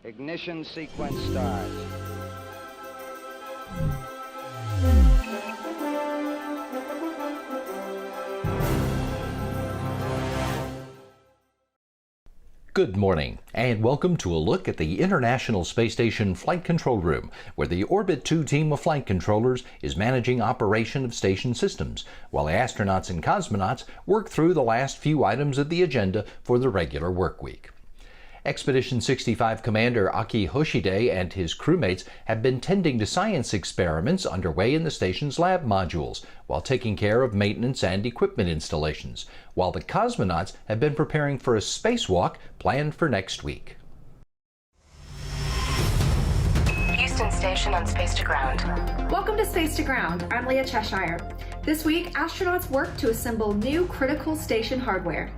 Ignition sequence starts. Good morning, and welcome to a look at the International Space Station Flight Control Room, where the Orbit 2 team of flight controllers is managing operation of station systems, while the astronauts and cosmonauts work through the last few items of the agenda for the regular work week. Expedition 65 Commander Aki Hoshide and his crewmates have been tending to science experiments underway in the station's lab modules, while taking care of maintenance and equipment installations, while the cosmonauts have been preparing for a spacewalk planned for next week. Houston Station on Space to Ground. Welcome to Space to Ground. I'm Leah Cheshire. This week, astronauts work to assemble new critical station hardware.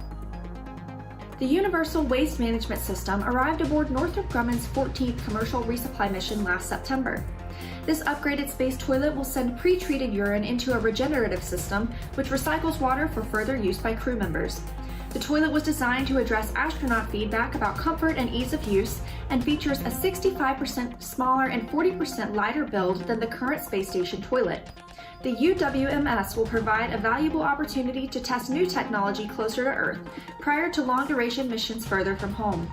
The Universal Waste Management System arrived aboard Northrop Grumman's 14th commercial resupply mission last September. This upgraded space toilet will send pre-treated urine into a regenerative system, which recycles water for further use by crew members. The toilet was designed to address astronaut feedback about comfort and ease of use, and features a 65% smaller and 40% lighter build than the current space station toilet. The UWMS will provide a valuable opportunity to test new technology closer to Earth, prior to long-duration missions further from home.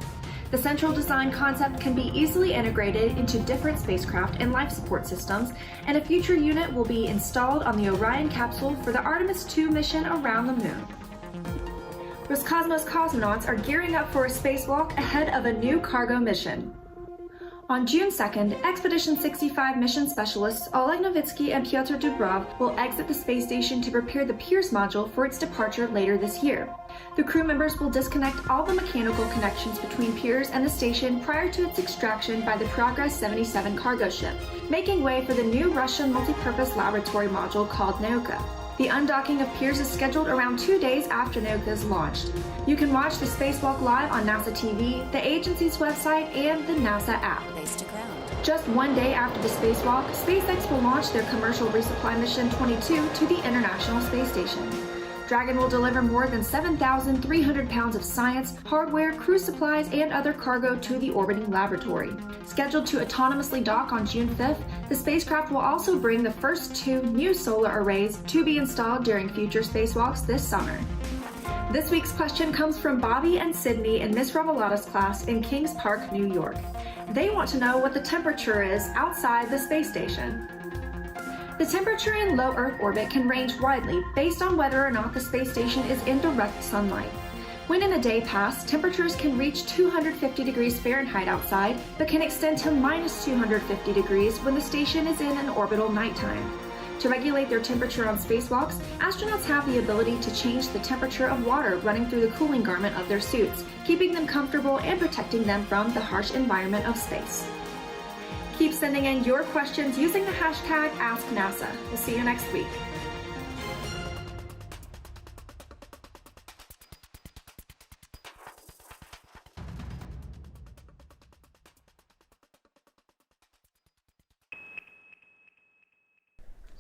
The central design concept can be easily integrated into different spacecraft and life support systems, and a future unit will be installed on the Orion capsule for the Artemis II mission around the Moon. Roscosmos cosmonauts are gearing up for a spacewalk ahead of a new cargo mission. On June 2nd, Expedition 65 mission specialists Oleg Novitsky and Pyotr Dubrov will exit the space station to prepare the Pirs module for its departure later this year. The crew members will disconnect all the mechanical connections between Pirs and the station prior to its extraction by the Progress 77 cargo ship, making way for the new Russian multipurpose laboratory module called Nauka. The undocking of Pirs is scheduled around 2 days after Nauka is launched. You can watch the spacewalk live on NASA TV, the agency's website, and the NASA app. Just 1 day after the spacewalk, SpaceX will launch their commercial resupply mission 22 to the International Space Station. Dragon will deliver more than 7,300 pounds of science, hardware, crew supplies, and other cargo to the orbiting laboratory. Scheduled to autonomously dock on June 5th, the spacecraft will also bring the first 2 new solar arrays to be installed during future spacewalks this summer. This week's question comes from Bobby and Sydney in Miss Revolada's class in Kings Park, New York. They want to know what the temperature is outside the space station. The temperature in low Earth orbit can range widely based on whether or not the space station is in direct sunlight. When in the day pass, temperatures can reach 250 degrees Fahrenheit outside, but can extend to minus 250 degrees when the station is in an orbital nighttime. To regulate their temperature on spacewalks, astronauts have the ability to change the temperature of water running through the cooling garment of their suits, keeping them comfortable and protecting them from the harsh environment of space. Keep sending in your questions using the hashtag AskNASA. We'll see you next week.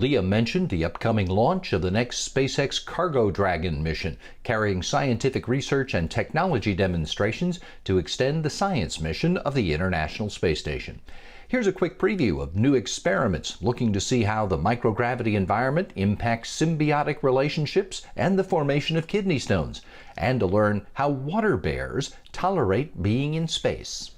Leah mentioned the upcoming launch of the next SpaceX Cargo Dragon mission, carrying scientific research and technology demonstrations to extend the science mission of the International Space Station. Here's a quick preview of new experiments looking to see how the microgravity environment impacts symbiotic relationships and the formation of kidney stones, and to learn how water bears tolerate being in space.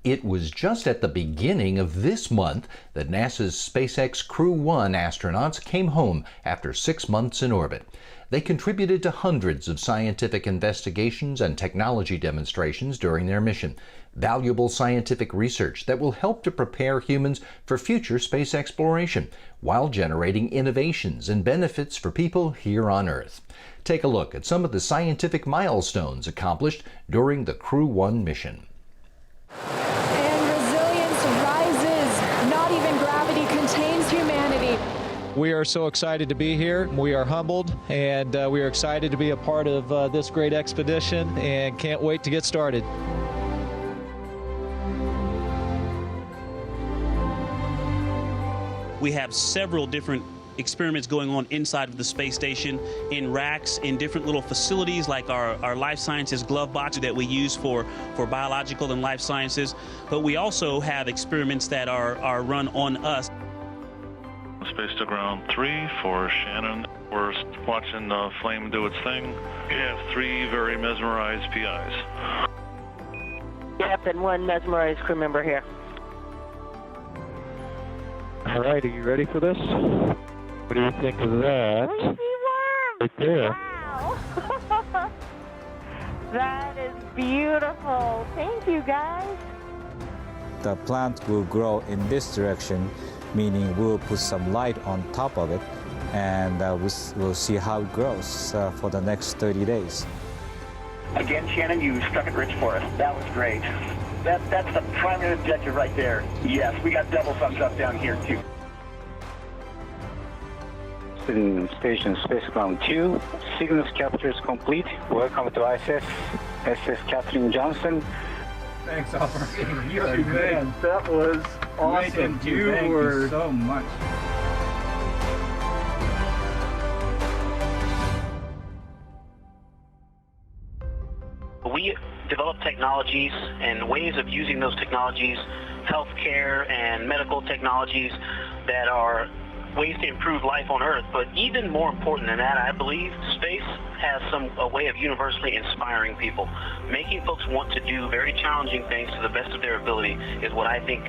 It was just at the beginning of this month that NASA's SpaceX Crew-1 astronauts came home after 6 months in orbit. They contributed to hundreds of scientific investigations and technology demonstrations during their mission. Valuable scientific research that will help to prepare humans for future space exploration while generating innovations and benefits for people here on Earth. Take a look at some of the scientific milestones accomplished during the Crew-1 mission. We are so excited to be here. We are humbled, and we are excited to be a part of this great expedition and can't wait to get started. We have several different experiments going on inside of the space station, in racks, in different little facilities like our life sciences glove box that we use for biological and life sciences. But we also have experiments that are run on us. Space to ground 3 for Shannon. We're watching the flame do its thing. We have 3 very mesmerized PIs. Captain, 1 mesmerized crew member here. All right, are you ready for this? What do you think of that? I see worms! Right there. Wow! That is beautiful. Thank you, guys. The plant will grow in this direction, meaning we'll put some light on top of it, and we'll see how it grows for the next 30 days. Again, Shannon, you struck it rich for us. That was great. That's the primary objective right there. Yes, we got double thumbs up down here, too. Station Space Ground 2. Signals capture is complete. Welcome to ISS. SS Catherine Johnson. Thanks, Albert. You man, that was awesome. Thank you so much. We develop technologies and ways of using those technologies, healthcare and medical technologies that are ways to improve life on Earth. But even more important than that, I believe, space has a way of universally inspiring people. Making folks want to do very challenging things to the best of their ability is what I think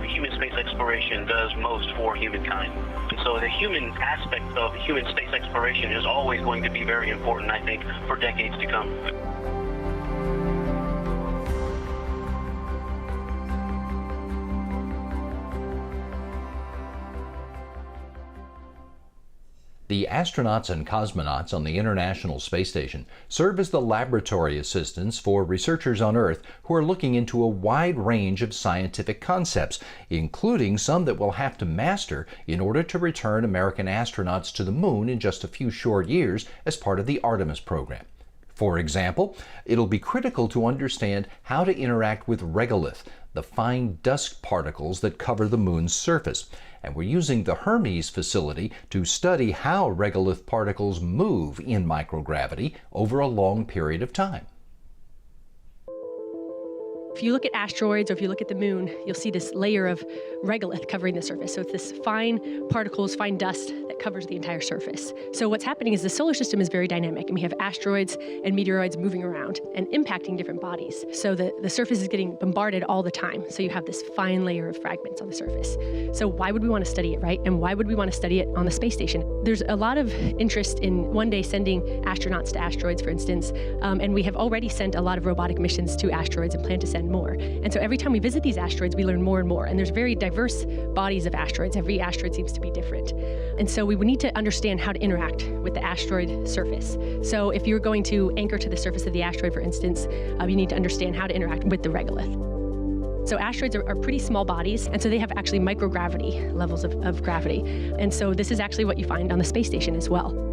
human space exploration does most for humankind. And so the human aspect of human space exploration is always going to be very important, I think, for decades to come. The astronauts and cosmonauts on the International Space Station serve as the laboratory assistants for researchers on Earth who are looking into a wide range of scientific concepts, including some that we'll have to master in order to return American astronauts to the Moon in just a few short years as part of the Artemis program. For example, it'll be critical to understand how to interact with regolith, the fine dust particles that cover the Moon's surface. And we're using the Hermes facility to study how regolith particles move in microgravity over a long period of time. If you look at asteroids or if you look at the Moon, you'll see this layer of regolith covering the surface. So it's this fine particles, fine dust that covers the entire surface. So what's happening is the solar system is very dynamic, and we have asteroids and meteoroids moving around and impacting different bodies. So the surface is getting bombarded all the time. So you have this fine layer of fragments on the surface. So why would we want to study it, right? And why would we want to study it on the space station? There's a lot of interest in one day sending astronauts to asteroids, for instance, and we have already sent a lot of robotic missions to asteroids and plan to send more. And so every time we visit these asteroids, we learn more and more. And there's very diverse bodies of asteroids. Every asteroid seems to be different. And so we would need to understand how to interact with the asteroid surface. So if you're going to anchor to the surface of the asteroid, for instance, you need to understand how to interact with the regolith. So asteroids are pretty small bodies, and so they have actually microgravity levels of gravity. And so this is actually what you find on the space station as well.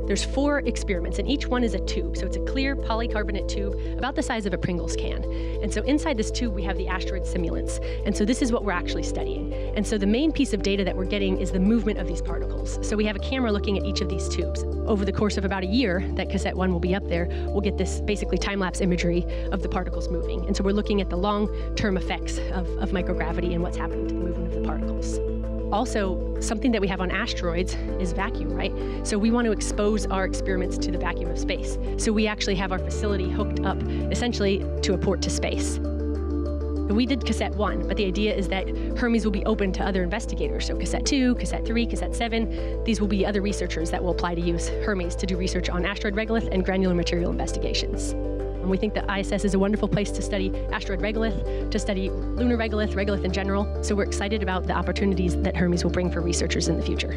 There's 4 experiments, and each one is a tube. So it's a clear polycarbonate tube about the size of a Pringles can. And so inside this tube, we have the asteroid simulants. And so this is what we're actually studying. And so the main piece of data that we're getting is the movement of these particles. So we have a camera looking at each of these tubes. Over the course of about a year, that cassette 1 will be up there, we'll get this basically time-lapse imagery of the particles moving. And so we're looking at the long-term effects of microgravity and what's happening to the movement of the particles. Also, something that we have on asteroids is vacuum, right? So we want to expose our experiments to the vacuum of space. So we actually have our facility hooked up essentially to a port to space. We did cassette 1, but the idea is that Hermes will be open to other investigators. So cassette 2, cassette 3, cassette 7, these will be other researchers that will apply to use Hermes to do research on asteroid regolith and granular material investigations. And we think that ISS is a wonderful place to study asteroid regolith, to study lunar regolith, regolith in general. So we're excited about the opportunities that Hermes will bring for researchers in the future.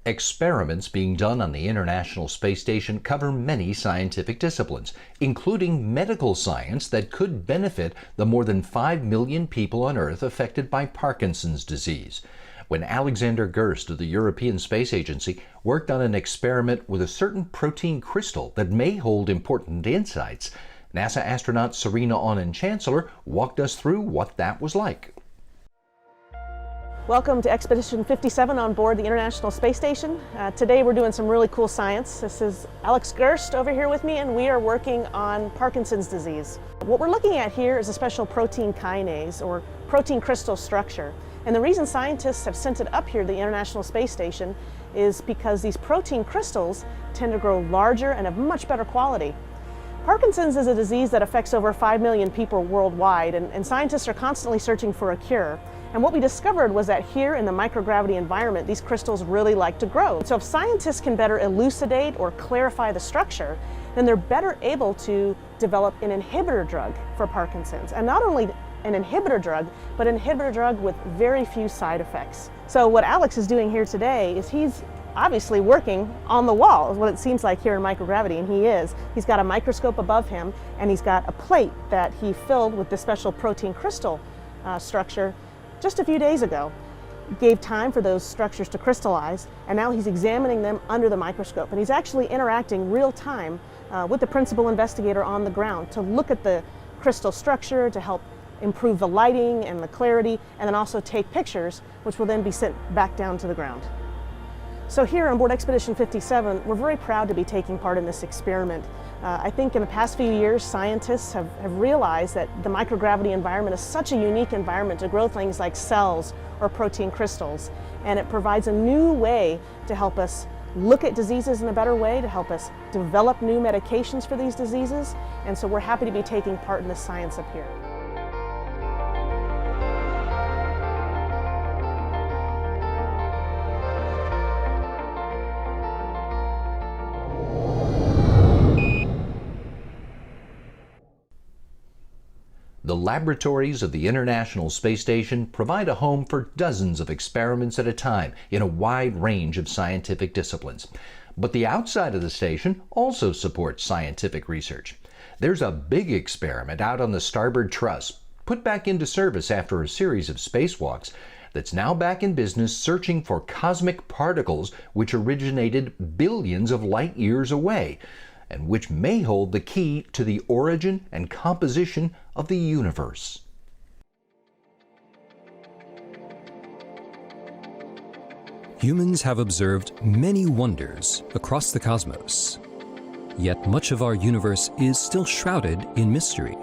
Experiments being done on the International Space Station cover many scientific disciplines, including medical science that could benefit the more than 5 million people on Earth affected by Parkinson's disease. When Alexander Gerst of the European Space Agency worked on an experiment with a certain protein crystal that may hold important insights, NASA astronaut Serena Auñón-Chancellor walked us through what that was like. Welcome to Expedition 57 on board the International Space Station. Today we're doing some really cool science. This is Alex Gerst over here with me, and we are working on Parkinson's disease. What we're looking at here is a special protein kinase, or protein crystal structure. And the reason scientists have sent it up here to the International Space Station is because these protein crystals tend to grow larger and of much better quality. Parkinson's is a disease that affects over 5 million people worldwide, and scientists are constantly searching for a cure. And what we discovered was that here in the microgravity environment, these crystals really like to grow. So if scientists can better elucidate or clarify the structure, then they're better able to develop an inhibitor drug for Parkinson's. And not only an inhibitor drug, but an inhibitor drug with very few side effects. So what Alex is doing here today is he's obviously working on the wall, is what it seems like here in microgravity, and he is. He's got a microscope above him, and he's got a plate that he filled with this special protein crystal structure just a few days ago. Gave time for those structures to crystallize, and now he's examining them under the microscope. And he's actually interacting real time with the principal investigator on the ground to look at the crystal structure, to help improve the lighting and the clarity, and then also take pictures, which will then be sent back down to the ground. So here on board Expedition 57, we're very proud to be taking part in this experiment. I think in the past few years, scientists have realized that the microgravity environment is such a unique environment to grow things like cells or protein crystals. And it provides a new way to help us look at diseases in a better way, to help us develop new medications for these diseases. And so we're happy to be taking part in this science up here. The laboratories of the International Space Station provide a home for dozens of experiments at a time in a wide range of scientific disciplines. But the outside of the station also supports scientific research. There's a big experiment out on the starboard truss, put back into service after a series of spacewalks, that's now back in business searching for cosmic particles which originated billions of light years away, and which may hold the key to the origin and composition of the universe. Humans have observed many wonders across the cosmos, yet much of our universe is still shrouded in mystery.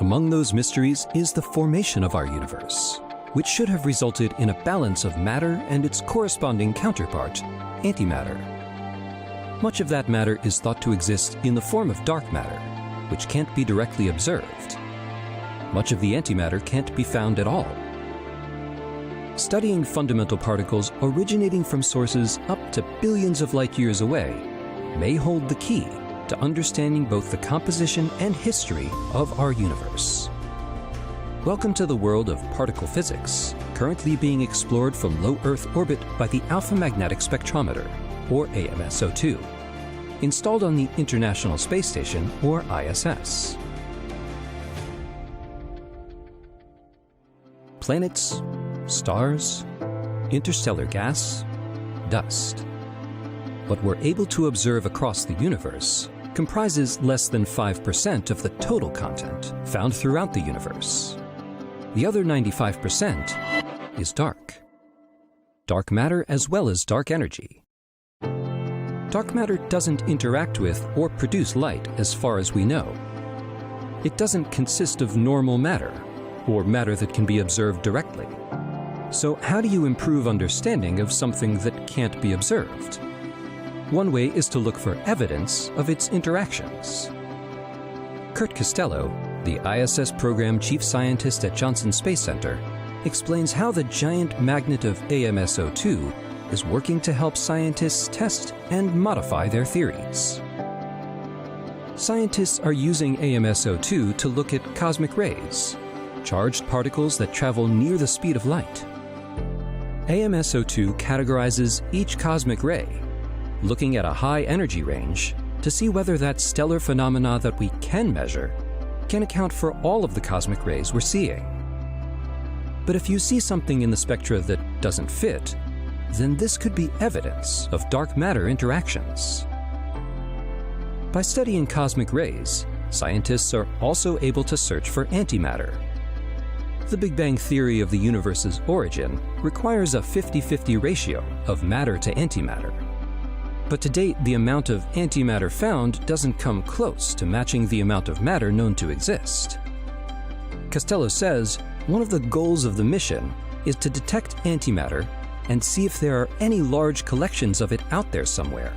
Among those mysteries is the formation of our universe, which should have resulted in a balance of matter and its corresponding counterpart, antimatter. Much of that matter is thought to exist in the form of dark matter, which can't be directly observed. Much of the antimatter can't be found at all. Studying fundamental particles originating from sources up to billions of light years away may hold the key to understanding both the composition and history of our universe. Welcome to the world of particle physics, currently being explored from low Earth orbit by the Alpha Magnetic Spectrometer, or AMSO2, installed on the International Space Station, or ISS. Planets, stars, interstellar gas, dust. What we're able to observe across the universe comprises less than 5% of the total content found throughout the universe. The other 95% is dark. Dark matter as well as dark energy. Dark matter doesn't interact with or produce light as far as we know. It doesn't consist of normal matter, or matter that can be observed directly. So how do you improve understanding of something that can't be observed? One way is to look for evidence of its interactions. Kurt Costello, the ISS program chief scientist at Johnson Space Center, explains how the giant magnet of AMSO2 is working to help scientists test and modify their theories. Scientists are using AMSO2 to look at cosmic rays, charged particles that travel near the speed of light. AMSO2 categorizes each cosmic ray, looking at a high energy range to see whether that stellar phenomena that we can measure can account for all of the cosmic rays we're seeing. But if you see something in the spectra that doesn't fit, then this could be evidence of dark matter interactions. By studying cosmic rays, scientists are also able to search for antimatter. The Big Bang theory of the universe's origin requires a 50-50 ratio of matter to antimatter. But to date, the amount of antimatter found doesn't come close to matching the amount of matter known to exist. Costello says one of the goals of the mission is to detect antimatter and see if there are any large collections of it out there somewhere.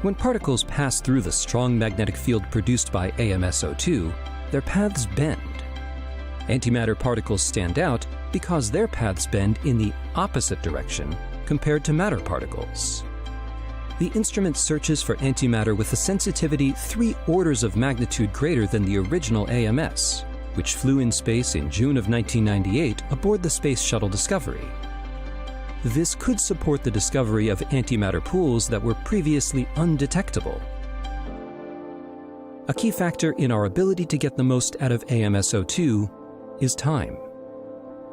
When particles pass through the strong magnetic field produced by AMSO2, their paths bend. Antimatter particles stand out because their paths bend in the opposite direction compared to matter particles. The instrument searches for antimatter with a sensitivity 3 orders of magnitude greater than the original AMS, which flew in space in June of 1998 aboard the Space Shuttle Discovery. This could support the discovery of antimatter pools that were previously undetectable. A key factor in our ability to get the most out of AMSO2 is time.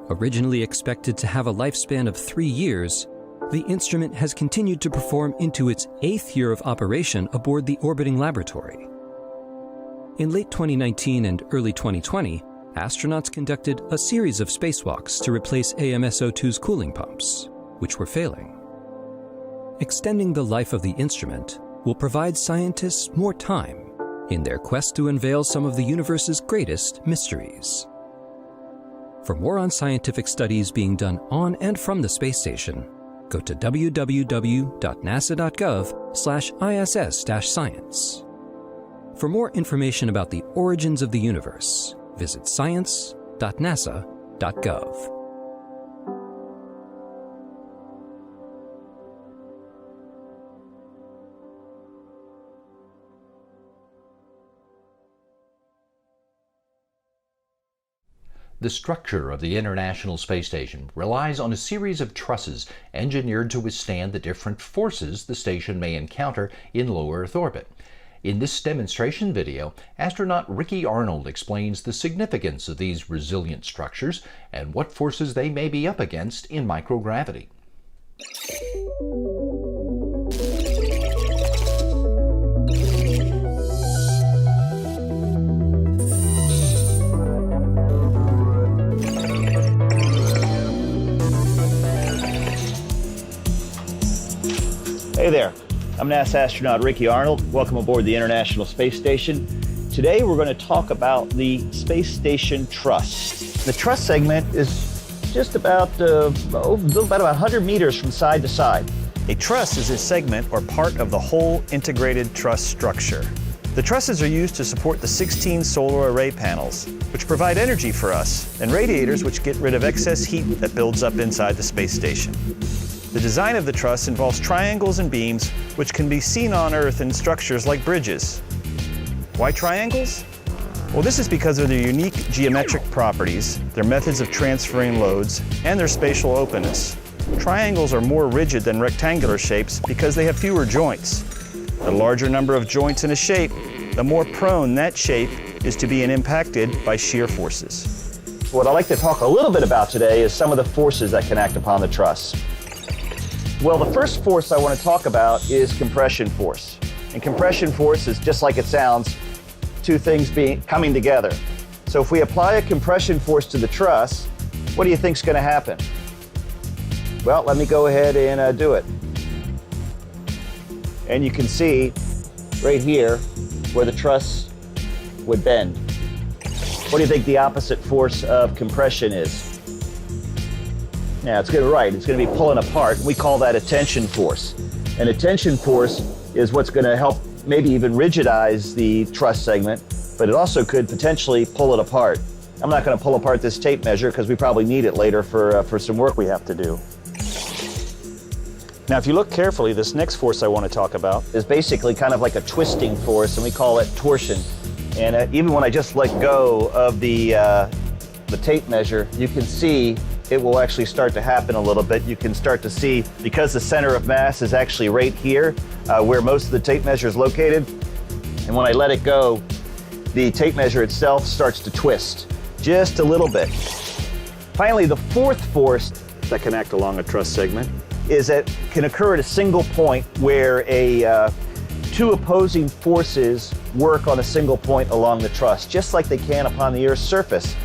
Originally expected to have a lifespan of 3 years, the instrument has continued to perform into its 8th year of operation aboard the orbiting laboratory. In late 2019 and early 2020, astronauts conducted a series of spacewalks to replace AMSO2's cooling pumps, which were failing. Extending the life of the instrument will provide scientists more time in their quest to unveil some of the universe's greatest mysteries. For more on scientific studies being done on and from the space station, go to www.nasa.gov/ISS-science. For more information about the origins of the universe, visit science.nasa.gov. The structure of the International Space Station relies on a series of trusses engineered to withstand the different forces the station may encounter in low Earth orbit. In this demonstration video, astronaut Ricky Arnold explains the significance of these resilient structures and what forces they may be up against in microgravity. Hey there, I'm NASA astronaut Ricky Arnold. Welcome aboard the International Space Station. Today we're going to talk about the Space Station Truss. The truss segment is just about 100 meters from side to side. A truss is a segment or part of the whole integrated truss structure. The trusses are used to support the 16 solar array panels, which provide energy for us, and radiators which get rid of excess heat that builds up inside the space station. The design of the truss involves triangles and beams, which can be seen on Earth in structures like bridges. Why triangles? Well, this is because of their unique geometric properties, their methods of transferring loads, and their spatial openness. Triangles are more rigid than rectangular shapes because they have fewer joints. The larger number of joints in a shape, the more prone that shape is to being impacted by shear forces. What I'd like to talk a little bit about today is some of the forces that can act upon the truss. Well, the first force I want to talk about is compression force. And compression force is just like it sounds, two things coming together. So if we apply a compression force to the truss, what do you think is going to happen? Well, let me go ahead and do it. And you can see right here where the truss would bend. What do you think the opposite force of compression is? Yeah, it's right. It's going to be pulling apart. We call that a tension force. And a tension force is what's going to help maybe even rigidize the truss segment, but it also could potentially pull it apart. I'm not going to pull apart this tape measure because we probably need it later for some work we have to do. Now, if you look carefully, this next force I want to talk about is basically kind of like a twisting force, and we call it torsion. And even when I just let go of the tape measure, you can see it will actually start to happen a little bit. You can start to see, because the center of mass is actually right here, where most of the tape measure is located. And when I let it go, the tape measure itself starts to twist just a little bit. Finally, the fourth force that can act along a truss segment is that can occur at a single point where two opposing forces work on a single point along the truss, just like they can upon the Earth's surface.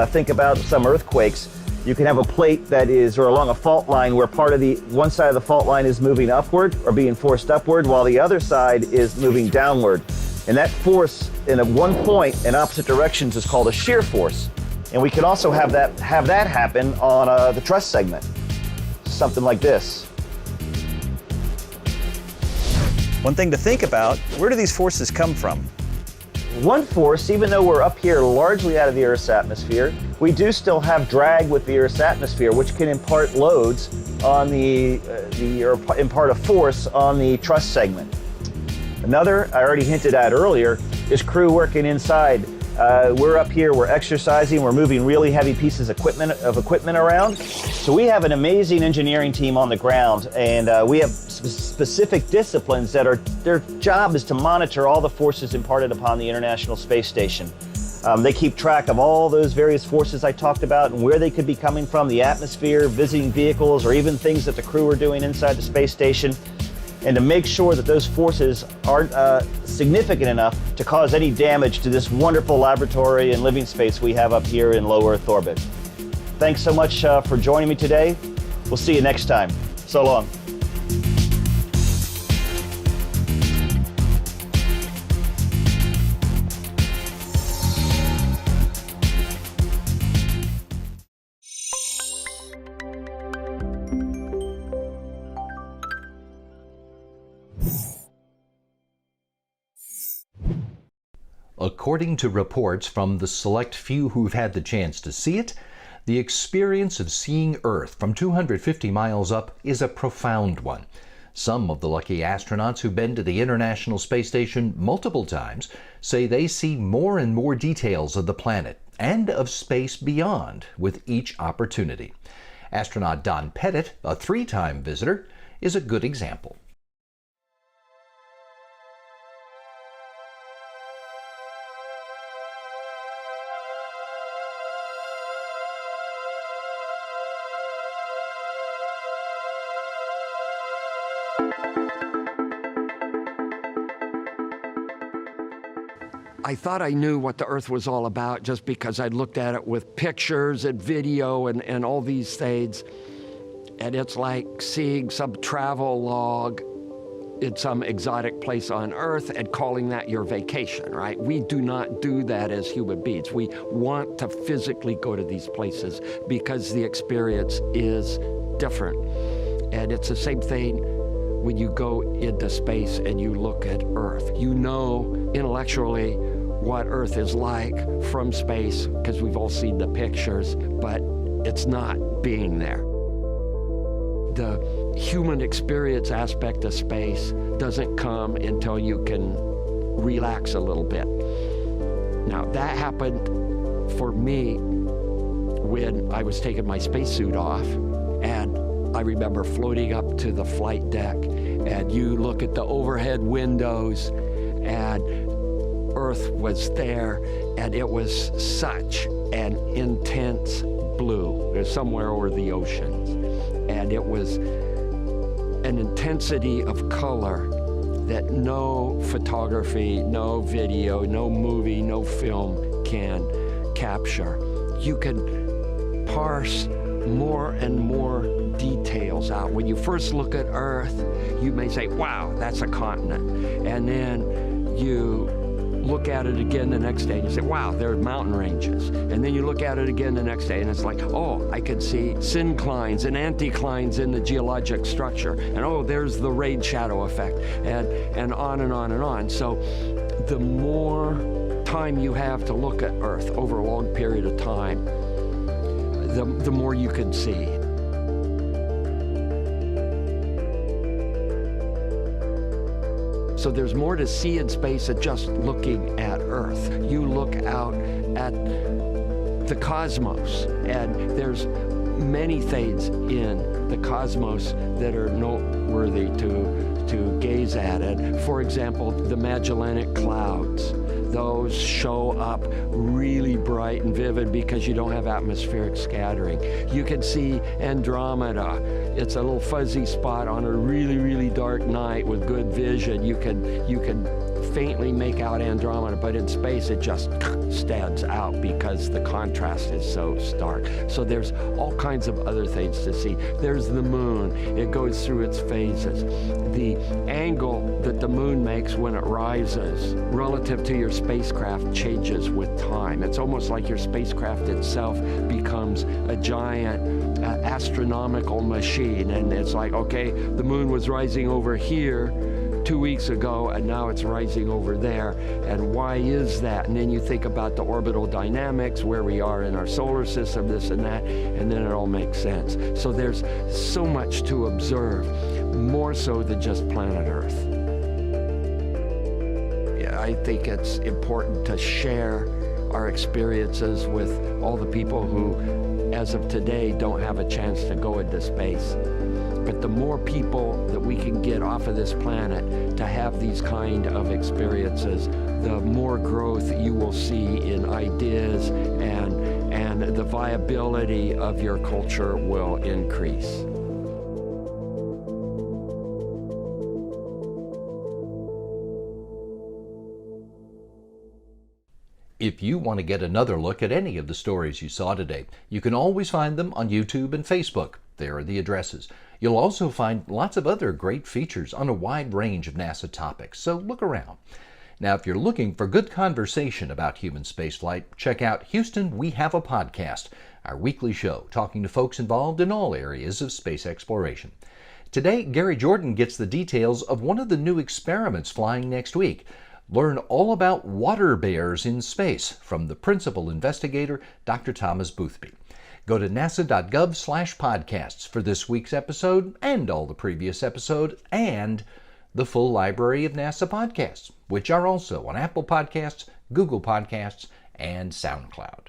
Think about some earthquakes. You can have a plate that is, or along a fault line where one side of the fault line is moving upward or being forced upward while the other side is moving downward. And that force in one point in opposite directions is called a shear force. And we can also have that happen on the truss segment. Something like this. One thing to think about, where do these forces come from? One force, even though we're up here largely out of the Earth's atmosphere, we do still have drag with the Earth's atmosphere, which can impart loads on or impart a force on the truss segment. Another, I already hinted at earlier, is crew working inside. We're up here, we're exercising, we're moving really heavy pieces of equipment around. So we have an amazing engineering team on the ground, and we have specific disciplines that their job is to monitor all the forces imparted upon the International Space Station. They keep track of all those various forces I talked about and where they could be coming from, the atmosphere, visiting vehicles, or even things that the crew are doing inside the space station, and to make sure that those forces aren't significant enough to cause any damage to this wonderful laboratory and living space we have up here in low Earth orbit. Thanks so much for joining me today. We'll see you next time. So long. According to reports from the select few who've had the chance to see it, the experience of seeing Earth from 250 miles up is a profound one. Some of the lucky astronauts who've been to the International Space Station multiple times say they see more and more details of the planet and of space beyond with each opportunity. Astronaut Don Pettit, a 3-time visitor, is a good example. I thought I knew what the Earth was all about just because I'd looked at it with pictures and video and all these things. And it's like seeing some travel log in some exotic place on Earth and calling that your vacation, right? We do not do that as human beings. We want to physically go to these places because the experience is different. And it's the same thing when you go into space and you look at Earth. You know intellectually what Earth is like from space because we've all seen the pictures, but it's not being there. The human experience aspect of space doesn't come until you can relax a little bit. Now, that happened for me when I was taking my spacesuit off, and I remember floating up to the flight deck, and you look at the overhead windows, and Earth was there, and it was such an intense blue. It was somewhere over the oceans. And it was an intensity of color that no photography, no video, no movie, no film can capture. You can parse more and more details out. When you first look at Earth, you may say, wow, that's a continent. And then you look at it again the next day and you say, wow, there are mountain ranges. And then you look at it again the next day and it's like, oh, I can see synclines and anticlines in the geologic structure. And oh, there's the rain shadow effect, and on and on and on. So the more time you have to look at Earth over a long period of time, the more you can see. So there's more to see in space than just looking at Earth. You look out at the cosmos, and there's many things in the cosmos that are noteworthy to gaze at. And for example, the Magellanic Clouds. Those show up really bright and vivid because you don't have atmospheric scattering. You can see Andromeda. It's a little fuzzy spot on a really, really dark night with good vision. You can faintly make out Andromeda, but in space it just stands out because the contrast is so stark. So there's all kinds of other things to see. There's the moon. It goes through its phases. The angle that the moon makes when it rises relative to your spacecraft changes with time. It's almost like your spacecraft itself becomes a giant astronomical machine, and it's like, okay, the moon was rising over here 2 weeks ago, and now it's rising over there, and why is that? And then you think about the orbital dynamics, where we are in our solar system, this and that, and then it all makes sense. So there's so much to observe, more so than just planet Earth. Yeah, I think it's important to share our experiences with all the people who, as of today, don't have a chance to go into space. But the more people that we can get off of this planet to have these kind of experiences, the more growth you will see in ideas, and the viability of your culture will increase. If you want to get another look at any of the stories you saw today, you can always find them on YouTube and Facebook. There are the addresses. You'll also find lots of other great features on a wide range of NASA topics, so look around. Now, if you're looking for good conversation about human spaceflight, check out Houston, We Have a Podcast, our weekly show talking to folks involved in all areas of space exploration. Today, Gary Jordan gets the details of one of the new experiments flying next week. Learn all about water bears in space from the principal investigator, Dr. Thomas Boothby. Go to nasa.gov/podcasts for this week's episode and all the previous episodes and the full library of NASA podcasts, which are also on Apple Podcasts, Google Podcasts, and SoundCloud.